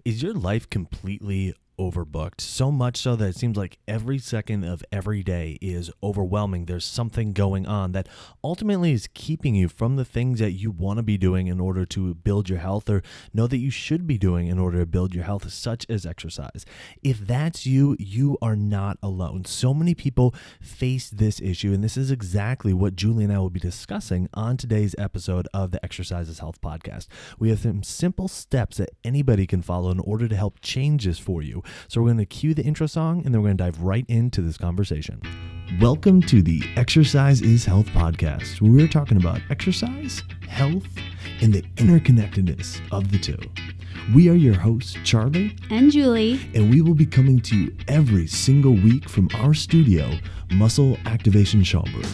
Is your life completely overbooked? So much so that it seems like every second of every day is overwhelming. There's something going on that ultimately is keeping you from the things that you want to be doing in order to build your health, or know that you should be doing in order to build your health, such as exercise. If that's you, you are not alone. So many people face this issue, and this is exactly what Julie and I will be discussing on today's episode of the Exercise is Health podcast. We have some simple steps that anybody can follow in order to help change this for you. So we're going to cue the intro song, and then we're going to dive right into this conversation. Welcome to the Exercise is Health podcast, where we're talking about exercise, health, and the interconnectedness of the two. We are your hosts, Charlie and Julie, and we will be coming to you every single week from our studio, Muscle Activation Schaumburg.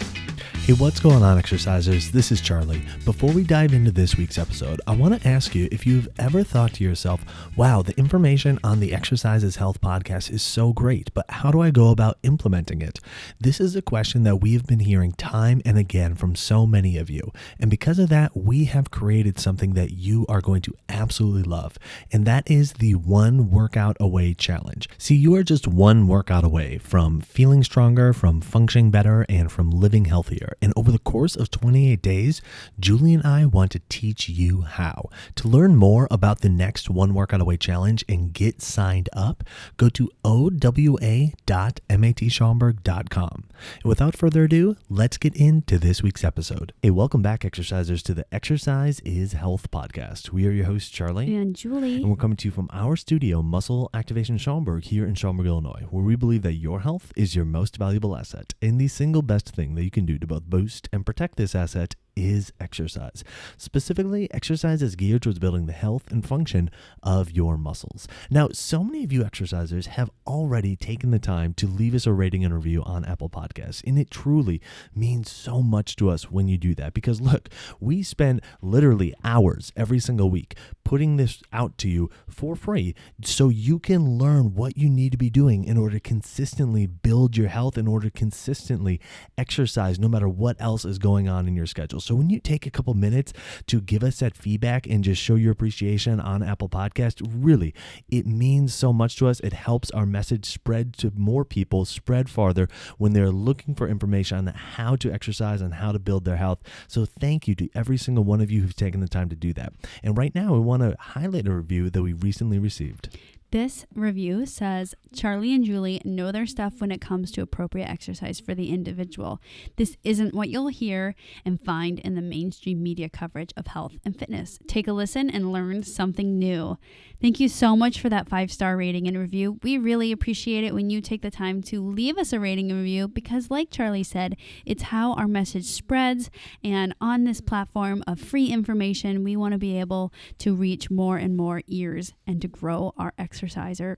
Hey, what's going on, exercisers? This is Charlie. Before we dive into this week's episode, I want to ask you if you've ever thought to yourself, wow, the information on the Exercise is Health podcast is so great, but how do I go about implementing it? This is a question that we have been hearing time and again from so many of you. And because of that, we have created something that you are going to absolutely love. And that is the One Workout Away Challenge. See, you are just one workout away from feeling stronger, from functioning better, and from living healthier. And over the course of 28 days, Julie and I want to teach you how. To learn more about the next One Workout Away Challenge and get signed up, go to owa.matschaumburg.com. And without further ado, let's get into this week's episode. Hey, welcome back, exercisers, to the Exercise is Health podcast. We are your hosts, Charlie and Julie, and we're coming to you from our studio, Muscle Activation Schaumburg, here in Schaumburg, Illinois, where we believe that your health is your most valuable asset, and the single best thing that you can do to both boost and protect this asset is exercise. Specifically, exercise is geared towards building the health and function of your muscles. Now, so many of you exercisers have already taken the time to leave us a rating and review on Apple Podcasts, and it truly means so much to us when you do that, because look, we spend literally hours every single week putting this out to you for free so you can learn what you need to be doing in order to consistently build your health, in order to consistently exercise no matter what else is going on in your schedule. So when you take a couple minutes to give us that feedback and just show your appreciation on Apple Podcast, really, it means so much to us. It helps our message spread to more people, spread farther when they're looking for information on how to exercise and how to build their health. So thank you to every single one of you who's taken the time to do that. And right now, we want to highlight a review that we recently received. This review says, Charlie and Julie know their stuff when it comes to appropriate exercise for the individual. This isn't what you'll hear and find in the mainstream media coverage of health and fitness. Take a listen and learn something new. Thank you so much for that 5-star rating and review. We really appreciate it when you take the time to leave us a rating and review, because like Charlie said, it's how our message spreads. And on this platform of free information, we want to be able to reach more and more ears and to grow our exerciser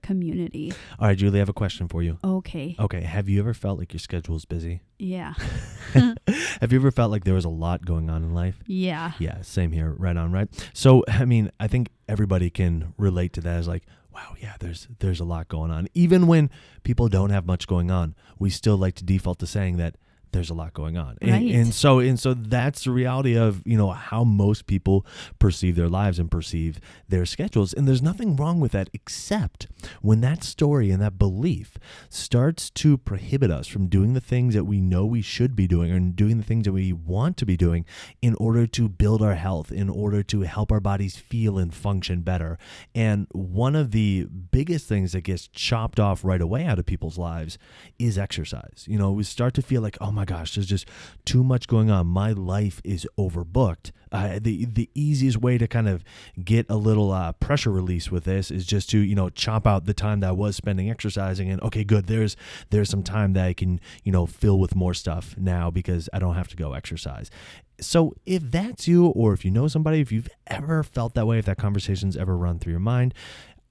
community. All right, Julie, I have a question for you. Okay. Have you ever felt like your schedule is busy? Yeah. Have you ever felt like there was a lot going on in life? Yeah. Yeah, same here. Right on, right? So, I mean, I think everybody can relate to that as like, wow, yeah, there's a lot going on. Even when people don't have much going on, we still like to default to saying that there's a lot going on. Right. And so that's the reality of, how most people perceive their lives and perceive their schedules. And there's nothing wrong with that, except when that story and that belief starts to prohibit us from doing the things that we know we should be doing, and doing the things that we want to be doing in order to build our health, in order to help our bodies feel and function better. And one of the biggest things that gets chopped off right away out of people's lives is exercise. We start to feel like, oh my gosh, there's just too much going on. My life is overbooked. The easiest way to kind of get a little pressure release with this is just to, chop out the time that I was spending exercising, and okay, good. There's some time that I can, fill with more stuff now because I don't have to go exercise. So if that's you, or if you know somebody, if you've ever felt that way, if that conversation's ever run through your mind,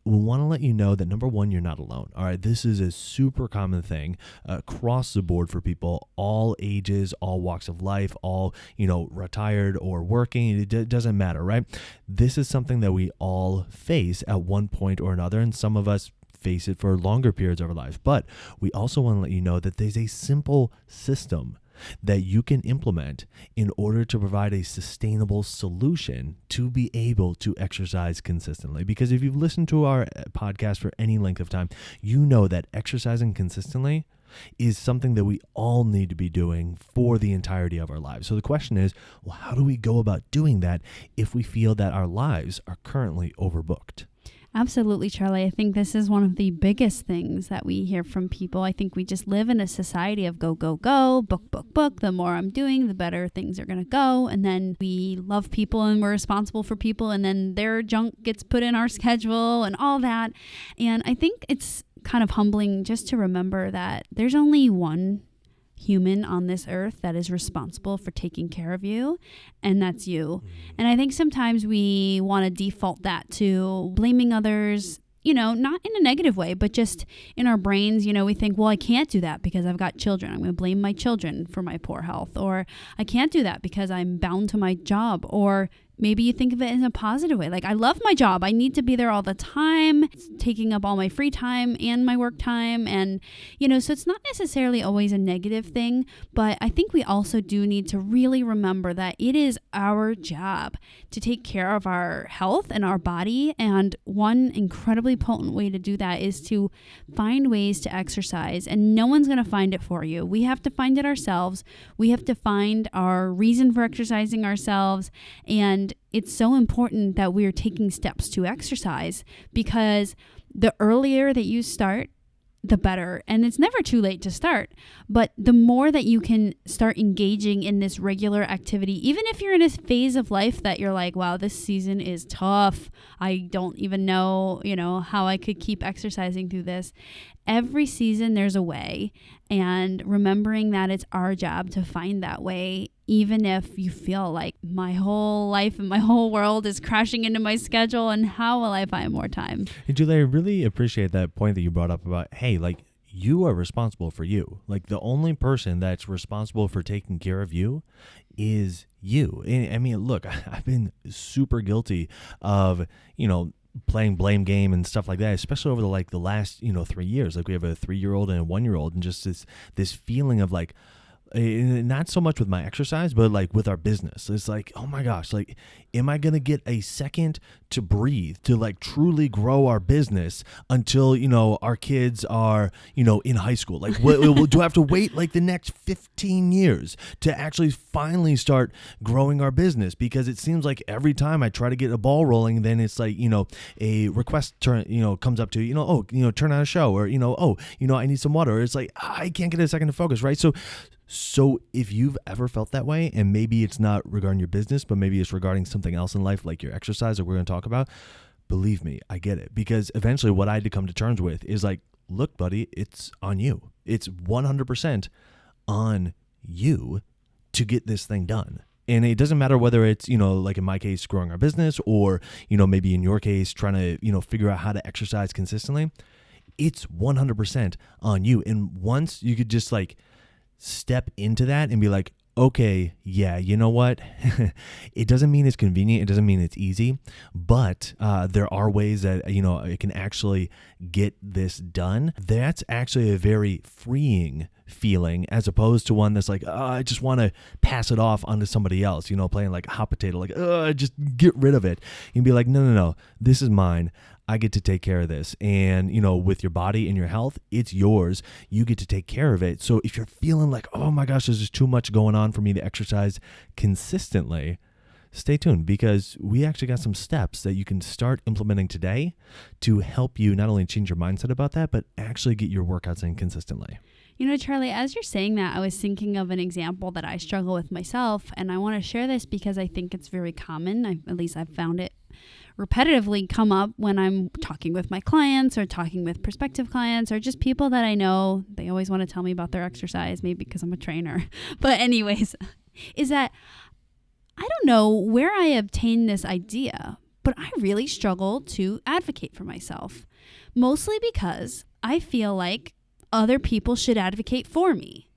we want to let you know that, number one, you're not alone. All right, this is a super common thing across the board for people, all ages, all walks of life, all, retired or working. It doesn't matter, right? This is something that we all face at one point or another, and some of us face it for longer periods of our lives. But we also want to let you know that there's a simple system that you can implement in order to provide a sustainable solution to be able to exercise consistently. Because if you've listened to our podcast for any length of time, you know that exercising consistently is something that we all need to be doing for the entirety of our lives. So the question is, well, how do we go about doing that if we feel that our lives are currently overbooked? Absolutely, Charlie. I think this is one of the biggest things that we hear from people. I think we just live in a society of go, go, go, book, book, book. The more I'm doing, the better things are going to go. And then we love people and we're responsible for people. And then their junk gets put in our schedule and all that. And I think it's kind of humbling just to remember that there's only one human on this earth that is responsible for taking care of you, and that's you. And I think sometimes we want to default that to blaming others, not in a negative way, but just in our brains, we think, well, I can't do that because I've got children. I'm going to blame my children for my poor health. Or I can't do that because I'm bound to my job. Or maybe you think of it in a positive way. Like, I love my job. I need to be there all the time. It's taking up all my free time and my work time. And, so it's not necessarily always a negative thing. But I think we also do need to really remember that it is our job to take care of our health and our body. And one incredibly potent way to do that is to find ways to exercise. And no one's going to find it for you. We have to find it ourselves. We have to find our reason for exercising ourselves. And it's so important that we're taking steps to exercise, because the earlier that you start, the better. And it's never too late to start. But the more that you can start engaging in this regular activity, even if you're in a phase of life that you're like, wow, this season is tough. I don't even know, how I could keep exercising through this. Every season there's a way. And remembering that it's our job to find that way, even if you feel like my whole life and my whole world is crashing into my schedule, and how will I find more time? Hey, Julie, I really appreciate that point that you brought up about, hey, like, you are responsible for you. Like, the only person that's responsible for taking care of you is you. And I mean, look, I've been super guilty of, playing blame game and stuff like that, especially over the last 3 years. Like, we have a 3-year-old and a 1-year-old, and just this feeling of like, not so much with my exercise, but like with our business. It's like, oh my gosh, like, am I going to get a second to breathe, to like truly grow our business until, our kids are, in high school? Like, do I have to wait like the next 15 years to actually finally start growing our business? Because it seems like every time I try to get a ball rolling, then it's like, a request comes up to, turn on a show, or, I need some water. Or it's like, I can't get a second to focus. Right. So if you've ever felt that way, and maybe it's not regarding your business, but maybe it's regarding something else in life, like your exercise that we're going to talk about, believe me, I get it. Because eventually what I had to come to terms with is like, look, buddy, it's on you. It's 100% on you to get this thing done. And it doesn't matter whether it's, like in my case, growing our business, or, maybe in your case, trying to, figure out how to exercise consistently. It's 100% on you. And once you could just like step into that and be like, okay, yeah, you know what? It doesn't mean it's convenient. It doesn't mean it's easy, but there are ways that, it can actually get this done. That's actually a very freeing feeling, as opposed to one that's like, I just want to pass it off onto somebody else, playing like a hot potato, like, just get rid of it. You can be like, no, this is mine. I get to take care of this. And, with your body and your health, it's yours. You get to take care of it. So if you're feeling like, oh my gosh, there's just too much going on for me to exercise consistently, stay tuned, because we actually got some steps that you can start implementing today to help you not only change your mindset about that, but actually get your workouts in consistently. Charlie, as you're saying that, I was thinking of an example that I struggle with myself, and I want to share this because I think it's very common. At least I've found it repetitively come up when I'm talking with my clients, or talking with prospective clients, or just people that I know. They always want to tell me about their exercise, maybe because I'm a trainer. But anyways, is that I don't know where I obtained this idea, but I really struggle to advocate for myself, mostly because I feel like other people should advocate for me.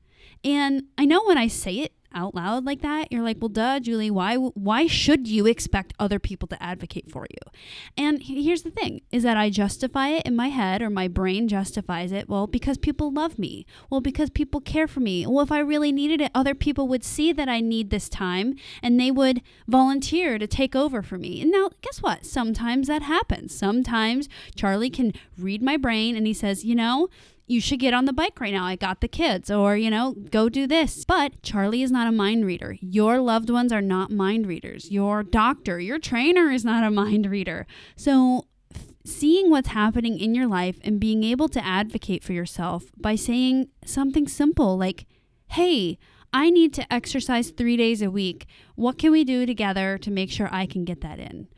And I know when I say it out loud like that, you're like, well, duh, Julie, why should you expect other people to advocate for you? And here's the thing, is that I justify it in my head, or my brain justifies it. Well, because people love me. Well, because people care for me. Well, if I really needed it, other people would see that I need this time and they would volunteer to take over for me. And now, guess what? Sometimes that happens. Sometimes Charlie can read my brain and he says, you should get on the bike right now. I got the kids. Or, go do this. But Charlie is not a mind reader. Your loved ones are not mind readers. Your doctor, your trainer is not a mind reader. So seeing what's happening in your life and being able to advocate for yourself by saying something simple like, hey, I need to exercise 3 days a week. What can we do together to make sure I can get that in?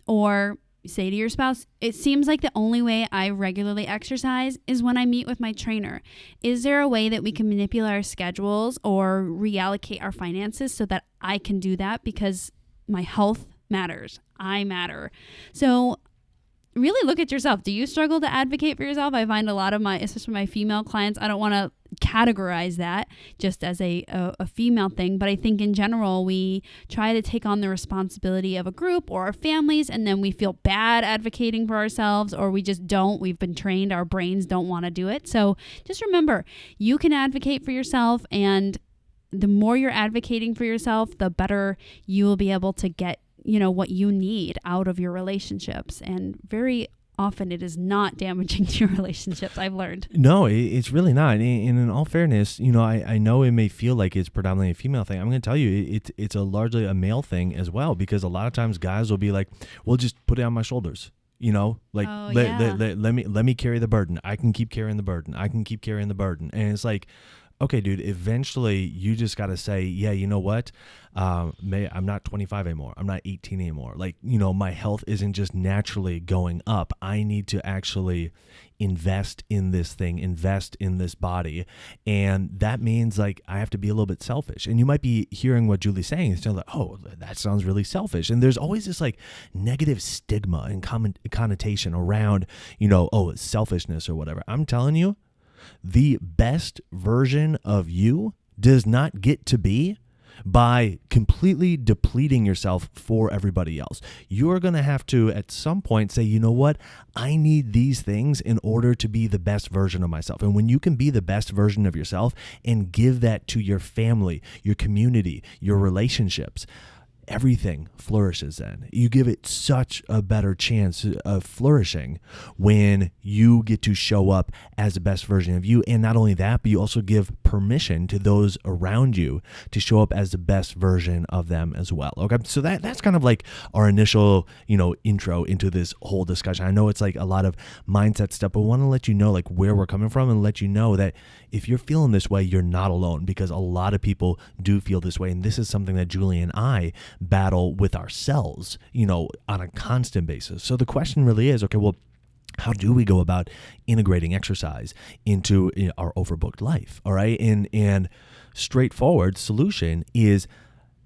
Or say to your spouse, it seems like the only way I regularly exercise is when I meet with my trainer. Is there a way that we can manipulate our schedules or reallocate our finances so that I can do that? Because my health matters. I matter. So really look at yourself. Do you struggle to advocate for yourself? I find a lot of especially my female clients, I don't want to categorize that just as a female thing, but I think in general, we try to take on the responsibility of a group or our families, and then we feel bad advocating for ourselves, or we just don't. We've been trained, our brains don't want to do it. So just remember, you can advocate for yourself, and the more you're advocating for yourself, the better you will be able to get what you need out of your relationships. And very often it is not damaging to your relationships, I've learned. No, it's really not. And in all fairness, I know it may feel like it's predominantly a female thing. I'm going to tell you, it's a largely a male thing as well, because a lot of times guys will be like, well, just put it on my shoulders. Let me carry the burden. I can keep carrying the burden. And it's like, okay, dude, eventually you just got to say, yeah, you know what? I'm not 25 anymore. I'm not 18 anymore. My health isn't just naturally going up. I need to actually invest in this thing, invest in this body. And that means I have to be a little bit selfish. And you might be hearing what Julie's saying and saying oh, that sounds really selfish. And there's always this negative stigma and connotation around, selfishness or whatever. I'm telling you, the best version of you does not get to be by completely depleting yourself for everybody else. You're going to have to at some point say, you know what? I need these things in order to be the best version of myself. And when you can be the best version of yourself and give that to your family, your community, your relationships, everything flourishes then. You give it such a better chance of flourishing when you get to show up as the best version of you. And not only that, but you also give permission to those around you to show up as the best version of them as well. Okay. So that's kind of like our initial, intro into this whole discussion. I know it's a lot of mindset stuff, but I want to let you know where we're coming from and let you know that if you're feeling this way, you're not alone, because a lot of people do feel this way. And this is something that Julie and I battle with ourselves, on a constant basis. So the question really is, okay, well, how do we go about integrating exercise into our overbooked life? All right. And straightforward solution is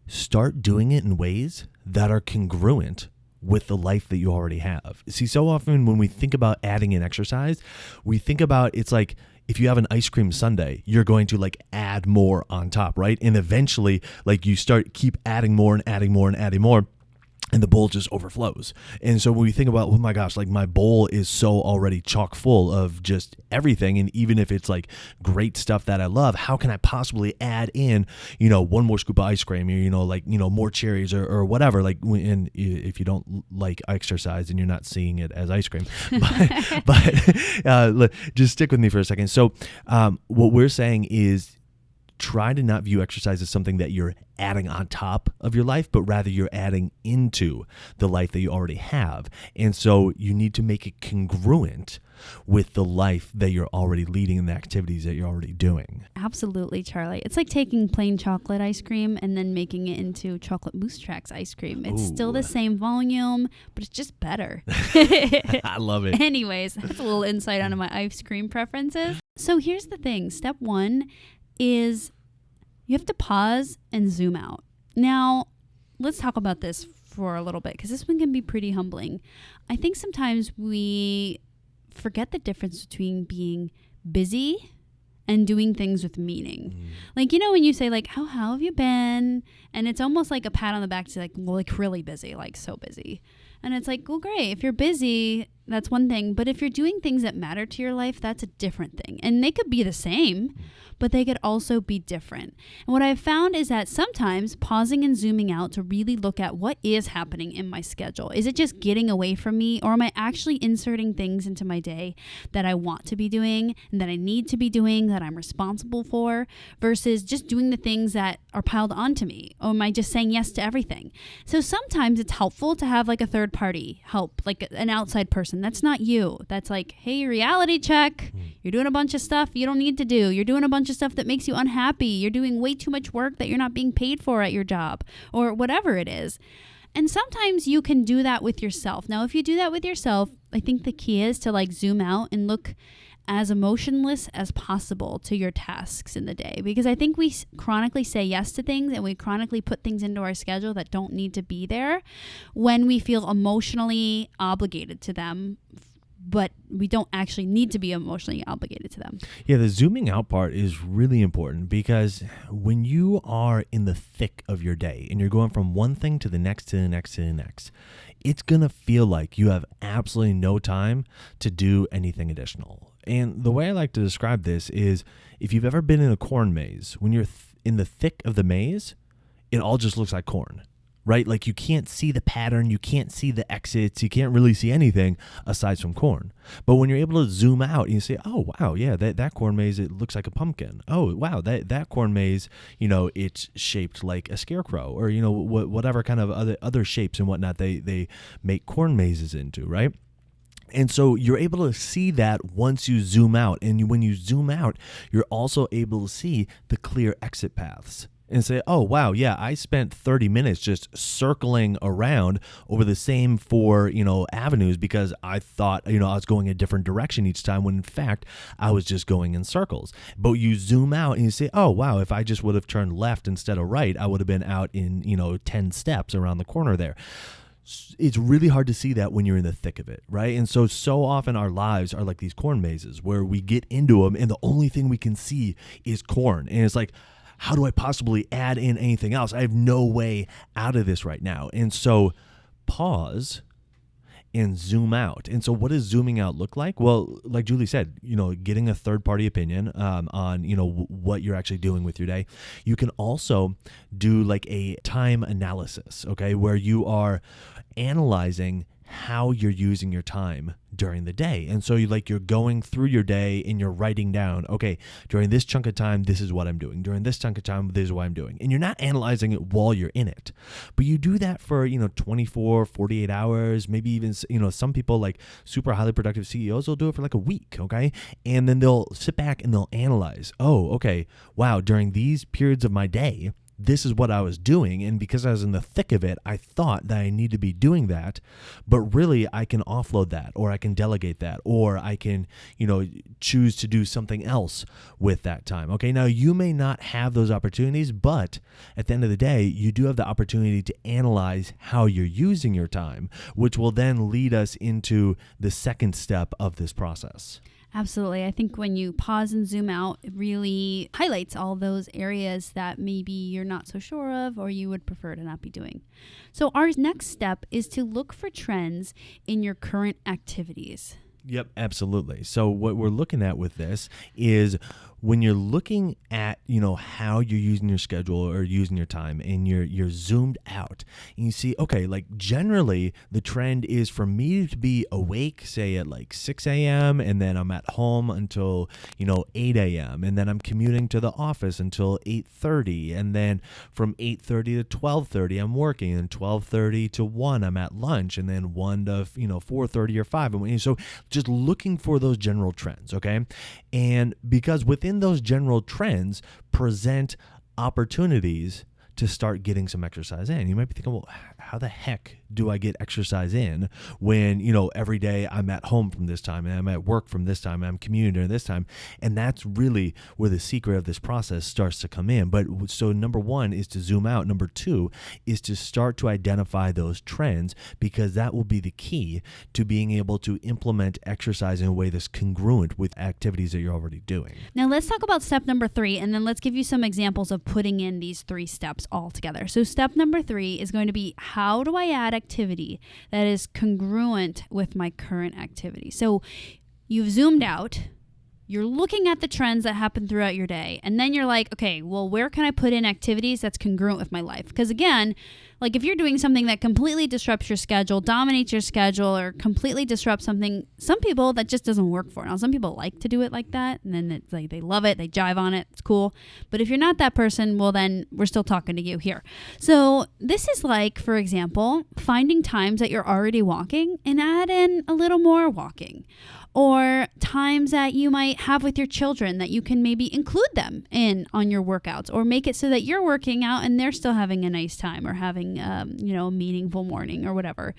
start doing it in ways that are congruent with the life that you already have. See, so often when we think about adding in exercise, we think about it's like, if you have an ice cream sundae, you're going to add more on top, right? And eventually you keep adding more and adding more and adding more, and the bowl just overflows. And so when we think about, oh my gosh, my bowl is so already chock full of just everything. And even if it's great stuff that I love, how can I possibly add in, one more scoop of ice cream or, more cherries or whatever, and if you don't like exercise and you're not seeing it as ice cream, but just stick with me for a second. So what we're saying is, try to not view exercise as something that you're adding on top of your life, but rather you're adding into the life that you already have. And so you need to make it congruent with the life that you're already leading and the activities that you're already doing. Absolutely, Charlie. It's like taking plain chocolate ice cream and then making it into chocolate mousse tracks ice cream. It's still the same volume, but it's just better. I love it. Anyways, that's a little insight onto my ice cream preferences. So here's the thing. Step one is you have to pause and zoom out. Now, let's talk about this for a little bit, because this one can be pretty humbling. I think sometimes we forget the difference between being busy and doing things with meaning. Like, when you say like, how have you been? And it's almost like a pat on the back to like, well, like really busy, like so busy. And it's like, well, great. If you're busy, that's one thing. But if you're doing things that matter to your life, that's a different thing. And they could be the same, but they could also be different. And what I've found is that sometimes pausing and zooming out to really look at what is happening in my schedule. Is it just getting away from me, or am I actually inserting things into my day that I want to be doing and that I need to be doing, that I'm responsible for, versus just doing the things that are piled onto me? Or am I just saying yes to everything? So sometimes it's helpful to have like a third party help, like an outside person. That's not you. That's like, hey, reality check. You're doing a bunch of stuff you don't need to do. You're doing a bunch of stuff that makes you unhappy. You're doing way too much work that you're not being paid for at your job, or whatever it is. And sometimes you can do that with yourself. Now, if you do that with yourself, I think the key is to like zoom out and look as emotionless as possible to your tasks in the day. Because I think we chronically say yes to things, and we chronically put things into our schedule that don't need to be there when we feel emotionally obligated to them, but we don't actually need to be emotionally obligated to them. Yeah, the zooming out part is really important, because when you are in the thick of your day and you're going from one thing to the next, to the next, to the next, it's going to feel like you have absolutely no time to do anything additional. And the way I like to describe this is, if you've ever been in a corn maze, when you're in the thick of the maze, it all just looks like corn. Right? Like you can't see the pattern, you can't see the exits, you can't really see anything aside from corn. But when you're able to zoom out and you say, oh, wow, yeah, that corn maze, it looks like a pumpkin. Oh, wow, that corn maze, it's shaped like a scarecrow, or, whatever kind of other shapes and whatnot they make corn mazes into, right? And so you're able to see that once you zoom out. And when you zoom out, you're also able to see the clear exit paths. And say, oh, wow, yeah, I spent 30 minutes just circling around over the same 4, avenues, because I thought, I was going a different direction each time, when in fact, I was just going in circles. But you zoom out and you say, oh, wow, if I just would have turned left instead of right, I would have been out in, 10 steps around the corner there. It's really hard to see that when you're in the thick of it, right? And so often our lives are like these corn mazes where we get into them and the only thing we can see is corn. And it's like, how do I possibly add in anything else? I have no way out of this right now. And so pause and zoom out. And so what does zooming out look like? Well, like Julie said, getting a third party opinion on, what you're actually doing with your day. You can also do like a time analysis, okay, where you are analyzing how you're using your time during the day. And so you're going through your day and you're writing down, okay, during this chunk of time, this is what I'm doing. During this chunk of time, this is what I'm doing. And you're not analyzing it while you're in it, but you do that for, 24, 48 hours, maybe even, some people like super highly productive CEOs will do it for like a week. Okay. And then they'll sit back and they'll analyze, oh, okay, wow, during these periods of my day, this is what I was doing. And because I was in the thick of it, I thought that I need to be doing that, but really I can offload that, or I can delegate that, or I can, choose to do something else with that time. Okay. Now you may not have those opportunities, but at the end of the day, you do have the opportunity to analyze how you're using your time, which will then lead us into the second step of this process. Absolutely. I think when you pause and zoom out, it really highlights all those areas that maybe you're not so sure of, or you would prefer to not be doing. So our next step is to look for trends in your current activities. Yep, absolutely. So what we're looking at with this is when you're looking at, how you're using your schedule or using your time, and you're zoomed out and you see, okay, like generally the trend is for me to be awake, say at like 6 a.m. and then I'm at home until, 8 a.m. and then I'm commuting to the office until 8:30. And then from 8:30 to 12:30, I'm working, and 12:30 to 1, I'm at lunch, and then 1 to, 4:30 or 5. And so just looking for those general trends. Okay. And because within those general trends present opportunities to start getting some exercise in. You might be thinking, well, how the heck do I get exercise in when, every day I'm at home from this time and I'm at work from this time and I'm commuting during this time? And that's really where the secret of this process starts to come in. But so number one is to zoom out. Number two is to start to identify those trends, because that will be the key to being able to implement exercise in a way that's congruent with activities that you're already doing. Now let's talk about step number 3, and then let's give you some examples of putting in these 3 steps all together. So step number 3 is going to be, how do I add activity that is congruent with my current activity? So you've zoomed out, you're looking at the trends that happen throughout your day, and then you're like, okay, well, where can I put in activities that's congruent with my life? Because again, like if you're doing something that completely disrupts your schedule, dominates your schedule, or completely disrupts something, some people that just doesn't work for. Now, some people like to do it like that, and then it's like they love it, they jive on it, it's cool. But if you're not that person, well, then we're still talking to you here. So this is like, for example, finding times that you're already walking and add in a little more walking. Or times that you might have with your children that you can maybe include them in on your workouts, or make it so that you're working out and they're still having a nice time, or having a meaningful morning or whatever.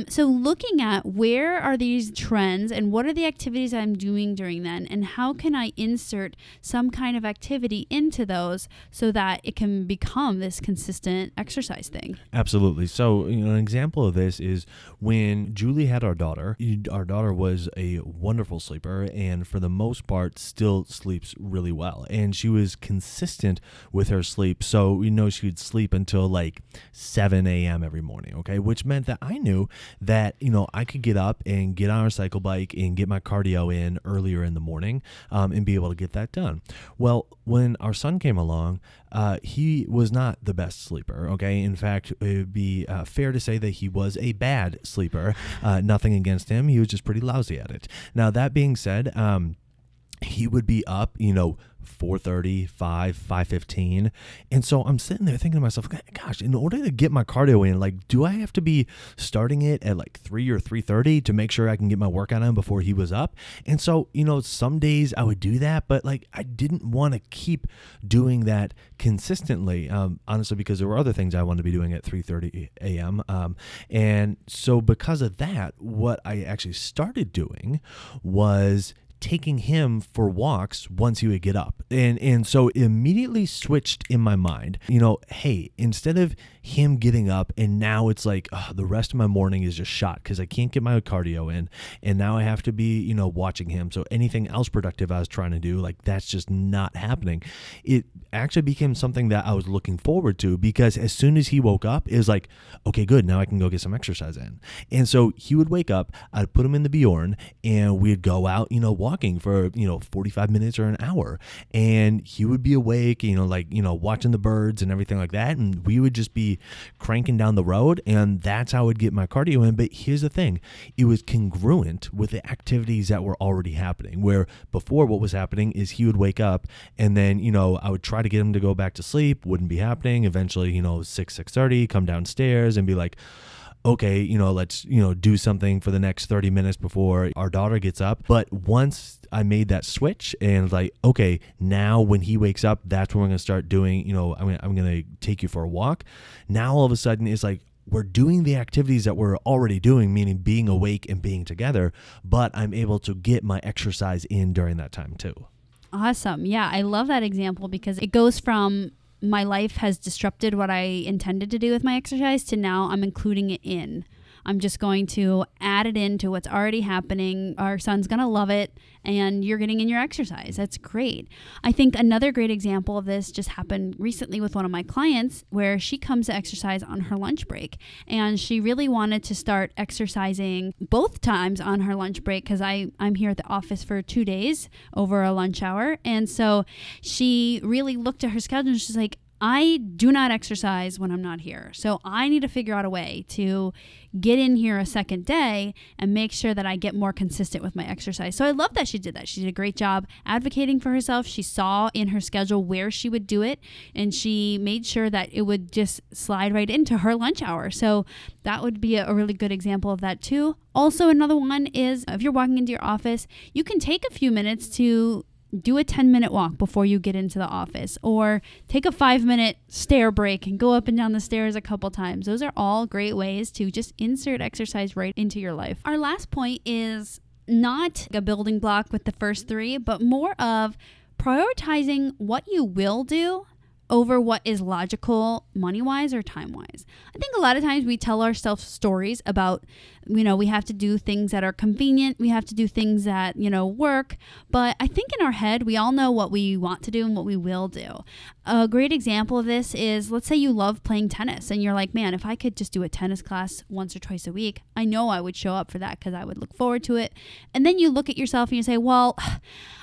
So looking at where are these trends and what are the activities I'm doing during then, and how can I insert some kind of activity into those so that it can become this consistent exercise thing. Absolutely. So an example of this is when Julie had our daughter. Our daughter was a wonderful sleeper, and for the most part still sleeps really well, and she was consistent with her sleep. So she would sleep until like 7 a.m. every morning, okay, which meant that I knew that I could get up and get on our cycle bike and get my cardio in earlier in the morning, and be able to get that done. Well, when our son came along, he was not the best sleeper, okay? In fact, it would be fair to say that he was a bad sleeper. Nothing against him. He was just pretty lousy at it. Now, that being said, he would be up, 4:30, 5:15. And so I'm sitting there thinking to myself, gosh, in order to get my cardio in, like, do I have to be starting it at like 3 or 3:30 to make sure I can get my workout in before he was up? And so, some days I would do that, but like I didn't want to keep doing that consistently, honestly, because there were other things I wanted to be doing at 3:30 a.m. And so because of that, what I actually started doing was taking him for walks once he would get up. And so it immediately switched in my mind, hey, instead of him getting up and now it's like the rest of my morning is just shot because I can't get my cardio in, and now I have to be, watching him. So anything else productive I was trying to do, like, that's just not happening. It actually became something that I was looking forward to, because as soon as he woke up, it was like, okay, good, now I can go get some exercise in. And so he would wake up, I'd put him in the Bjorn, and we'd go out, walking for 45 minutes or an hour, and he would be awake, watching the birds and everything like that, and we would just be cranking down the road, and that's how I would get my cardio in. But here's the thing, it was congruent with the activities that were already happening, where before what was happening is he would wake up, and then I would try to get him to go back to sleep, wouldn't be happening. Eventually 6:30, come downstairs and be like, okay, let's, do something for the next 30 minutes before our daughter gets up. But once I made that switch and like, okay, now when he wakes up, that's when we're going to start doing, I'm going to take you for a walk. Now all of a sudden it's like, we're doing the activities that we're already doing, meaning being awake and being together, but I'm able to get my exercise in during that time too. Awesome. Yeah, I love that example, because it goes from my life has disrupted what I intended to do with my exercise to now I'm including it in. I'm just going to add it into what's already happening. Our son's going to love it, and you're getting in your exercise. That's great. I think another great example of this just happened recently with one of my clients, where she comes to exercise on her lunch break, and she really wanted to start exercising both times on her lunch break, because I'm here at the office for 2 days over a lunch hour. And so she really looked at her schedule and she's like, I do not exercise when I'm not here. So I need to figure out a way to get in here a second day and make sure that I get more consistent with my exercise. So I love that she did that. She did a great job advocating for herself. She saw in her schedule where she would do it, and she made sure that it would just slide right into her lunch hour. So that would be a really good example of that too. Also, another one is if you're walking into your office, you can take a few minutes to do a 10-minute walk before you get into the office, or take a 5-minute stair break and go up and down the stairs a couple times. Those are all great ways to just insert exercise right into your life. Our last point is not a building block with the first three, but more of prioritizing what you will do over what is logical money-wise or time-wise. I think a lot of times we tell ourselves stories about, we have to do things that are convenient. We have to do things that, work. But I think in our head, we all know what we want to do and what we will do. A great example of this is, let's say you love playing tennis and you're like, man, if I could just do a tennis class once or twice a week, I know I would show up for that because I would look forward to it. And then you look at yourself and you say, well,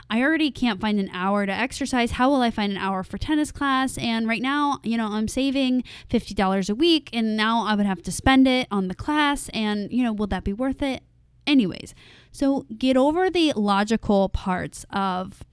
I already can't find an hour to exercise. How will I find an hour for tennis class? And right now, I'm saving $50 a week, and now I would have to spend it on the class. And, will that be worth it? Anyways, so get over the logical parts of,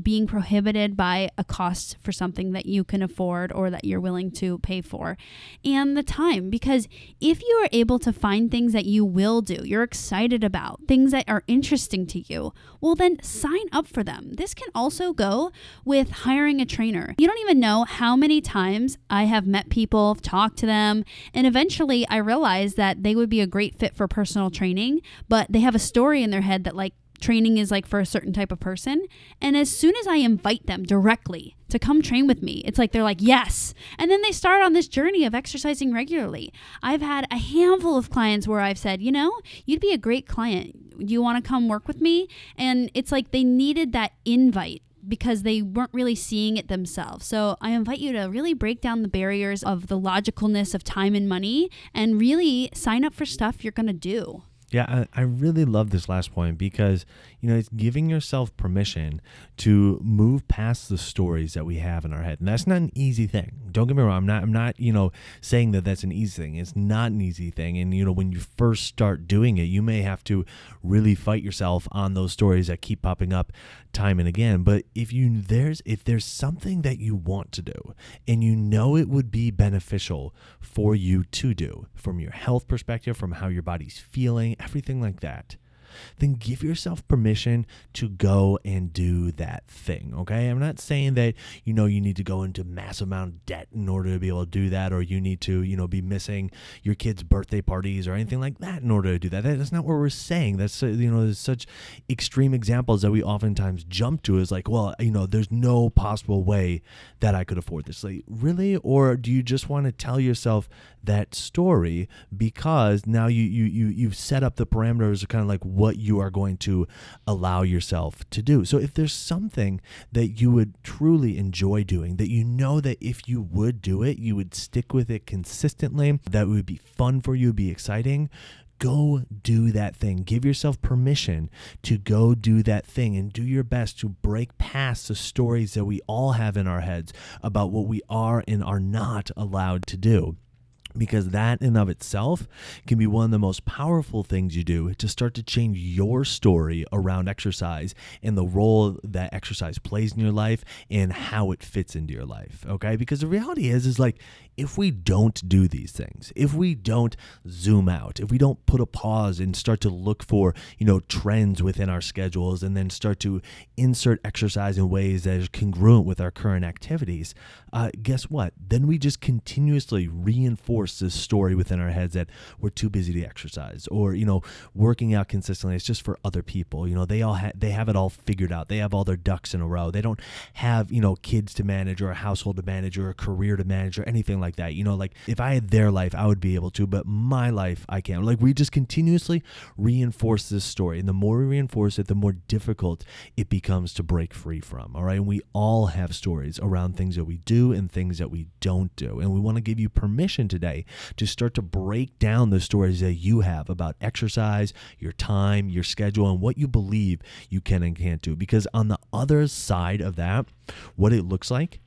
being prohibited by a cost for something that you can afford or that you're willing to pay for, and the time. Because if you are able to find things that you will do, you're excited about, things that are interesting to you, well, then sign up for them. This can also go with hiring a trainer. You don't even know how many times I have met people, talked to them, and eventually I realized that they would be a great fit for personal training, but they have a story in their head that training is for a certain type of person. And as soon as I invite them directly to come train with me, it's they're like, yes. And then they start on this journey of exercising regularly. I've had a handful of clients where I've said, you'd be a great client. Do you want to come work with me? And it's they needed that invite because they weren't really seeing it themselves. So I invite you to really break down the barriers of the logicalness of time and money and really sign up for stuff you're going to do. Yeah, I really love this last point because, it's giving yourself permission to move past the stories that we have in our head. And that's not an easy thing. Don't get me wrong. I'm not, saying that that's an easy thing. It's not an easy thing. And, when you first start doing it, you may have to really fight yourself on those stories that keep popping up time and again. But if there's something that you want to do and it would be beneficial for you to do from your health perspective, from how your body's feeling, everything like that, then give yourself permission to go and do that thing, okay? I'm not saying that, you need to go into massive amount of debt in order to be able to do that, or you need to, be missing your kids' birthday parties or anything like that in order to do that. That's not what we're saying. That's, there's such extreme examples that we oftentimes jump to is well, there's no possible way that I could afford this. Really? Or do you just want to tell yourself that story because now you've set up the parameters of kind of what you are going to allow yourself to do. So if there's something that you would truly enjoy doing, that that if you would do it, you would stick with it consistently, that would be fun for you, be exciting, go do that thing. Give yourself permission to go do that thing and do your best to break past the stories that we all have in our heads about what we are and are not allowed to do. Because that in of itself can be one of the most powerful things you do to start to change your story around exercise and the role that exercise plays in your life and how it fits into your life, okay? Because the reality is if we don't do these things, if we don't zoom out, if we don't put a pause and start to look for, trends within our schedules and then start to insert exercise in ways that is congruent with our current activities, guess what? Then we just continuously reinforce this story within our heads that we're too busy to exercise, or, working out consistently, it's just for other people. They have it all figured out. They have all their ducks in a row. They don't have, kids to manage or a household to manage or a career to manage or anything like that. If I had their life, I would be able to, but my life, I can't. We just continuously reinforce this story. And the more we reinforce it, the more difficult it becomes to break free from. All right. And we all have stories around things that we do and things that we don't do. And we want to give you permission today to start to break down the stories that you have about exercise, your time, your schedule, and what you believe you can and can't do. Because on the other side of that, what it looks like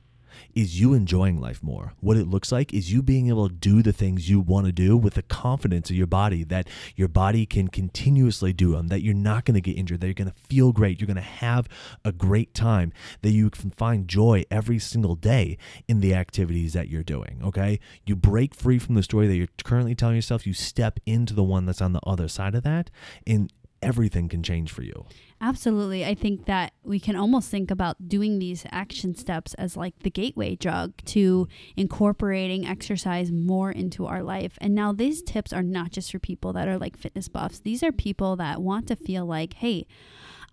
is you enjoying life more. What it looks like is you being able to do the things you want to do with the confidence of your body, that your body can continuously do them, that you're not going to get injured, that you're going to feel great, you're going to have a great time, that you can find joy every single day in the activities that you're doing, okay? You break free from the story that you're currently telling yourself, you step into the one that's on the other side of that, and everything can change for you. Absolutely. I think that we can almost think about doing these action steps as like the gateway drug to incorporating exercise more into our life. And now these tips are not just for people that are like fitness buffs. These are people that want to feel like, hey,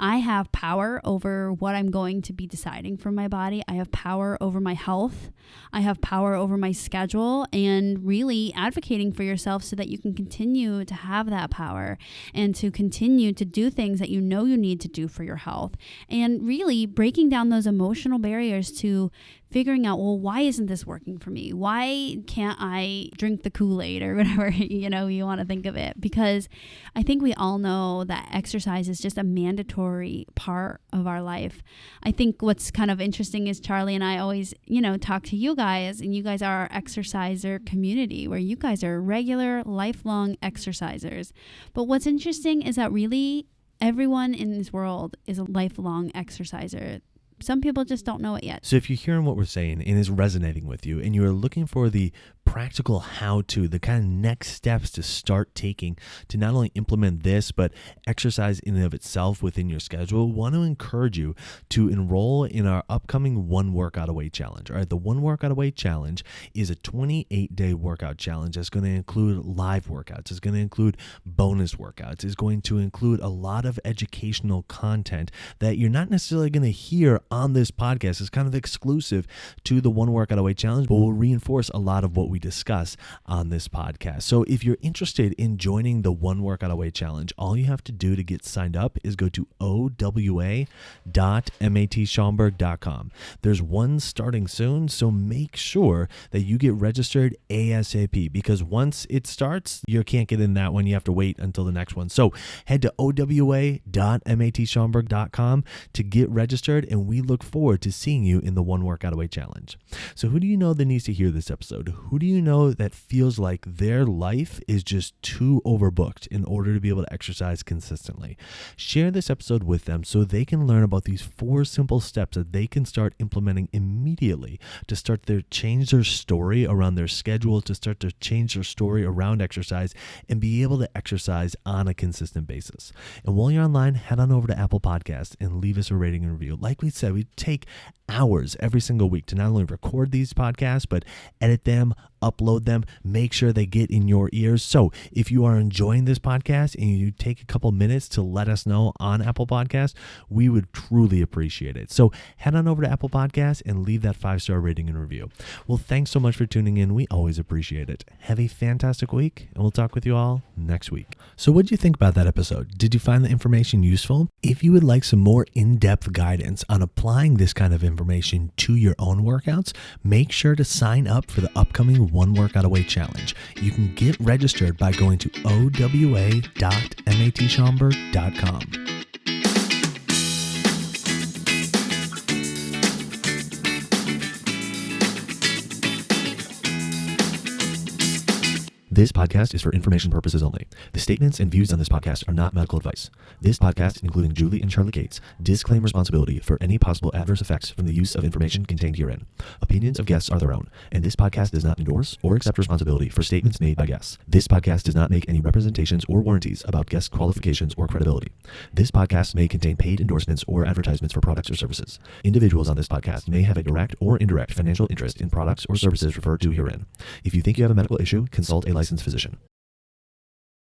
I have power over what I'm going to be deciding for my body. I have power over my health. I have power over my schedule, and really advocating for yourself so that you can continue to have that power and to continue to do things that you know you need to do for your health, and really breaking down those emotional barriers to figuring out, well, why isn't this working for me? Why can't I drink the Kool-Aid or whatever, you want to think of it? Because I think we all know that exercise is just a mandatory part of our life. I think what's kind of interesting is Charlie and I always, talk to you guys, and you guys are our exerciser community where you guys are regular, lifelong exercisers. But what's interesting is that really everyone in this world is a lifelong exerciser. Some people just don't know it yet. So if you're hearing what we're saying and is resonating with you, and you're looking for the practical how-to, the kind of next steps to start taking to not only implement this, but exercise in and of itself within your schedule, want to encourage you to enroll in our upcoming One Workout Away Challenge. All right, the One Workout Away Challenge is a 28-day workout challenge that's going to include live workouts. It's going to include bonus workouts. It's going to include a lot of educational content that you're not necessarily going to hear on this podcast. It's kind of exclusive to the One Workout Away Challenge, but will reinforce a lot of what we discuss on this podcast. So if you're interested in joining the One Workout Away Challenge, all you have to do to get signed up is go to owa.matschaumburg.com. There's one starting soon, so make sure that you get registered ASAP, because once it starts, you can't get in that one. You have to wait until the next one. So head to owa.matschaumburg.com to get registered, and we look forward to seeing you in the One Workout Away Challenge. So who do you know that needs to hear this episode? Who do you know that feels like their life is just too overbooked in order to be able to exercise consistently? Share this episode with them so they can learn about these 4 simple steps that they can start implementing immediately to start to change their story around their schedule, to start to change their story around exercise, and be able to exercise on a consistent basis. And while you're online, head on over to Apple Podcasts and leave us a rating and review. Like we said, we take hours every single week to not only record these podcasts, but edit them, upload them, make sure they get in your ears. So if you are enjoying this podcast and you take a couple minutes to let us know on Apple Podcasts, we would truly appreciate it. So head on over to Apple Podcasts and leave that 5-star rating and review. Well, thanks so much for tuning in. We always appreciate it. Have a fantastic week, and we'll talk with you all next week. So what did you think about that episode? Did you find the information useful? If you would like some more in-depth guidance on applying this kind of information to your own workouts, make sure to sign up for the upcoming One Workout Away Challenge. You can get registered by going to owa.matschaumburg.com. This podcast is for information purposes only. The statements and views on this podcast are not medical advice. This podcast, including Julie and Charlie Cates, disclaim responsibility for any possible adverse effects from the use of information contained herein. Opinions of guests are their own, and this podcast does not endorse or accept responsibility for statements made by guests. This podcast does not make any representations or warranties about guest qualifications or credibility. This podcast may contain paid endorsements or advertisements for products or services. Individuals on this podcast may have a direct or indirect financial interest in products or services referred to herein. If you think you have a medical issue, consult a licensed physician.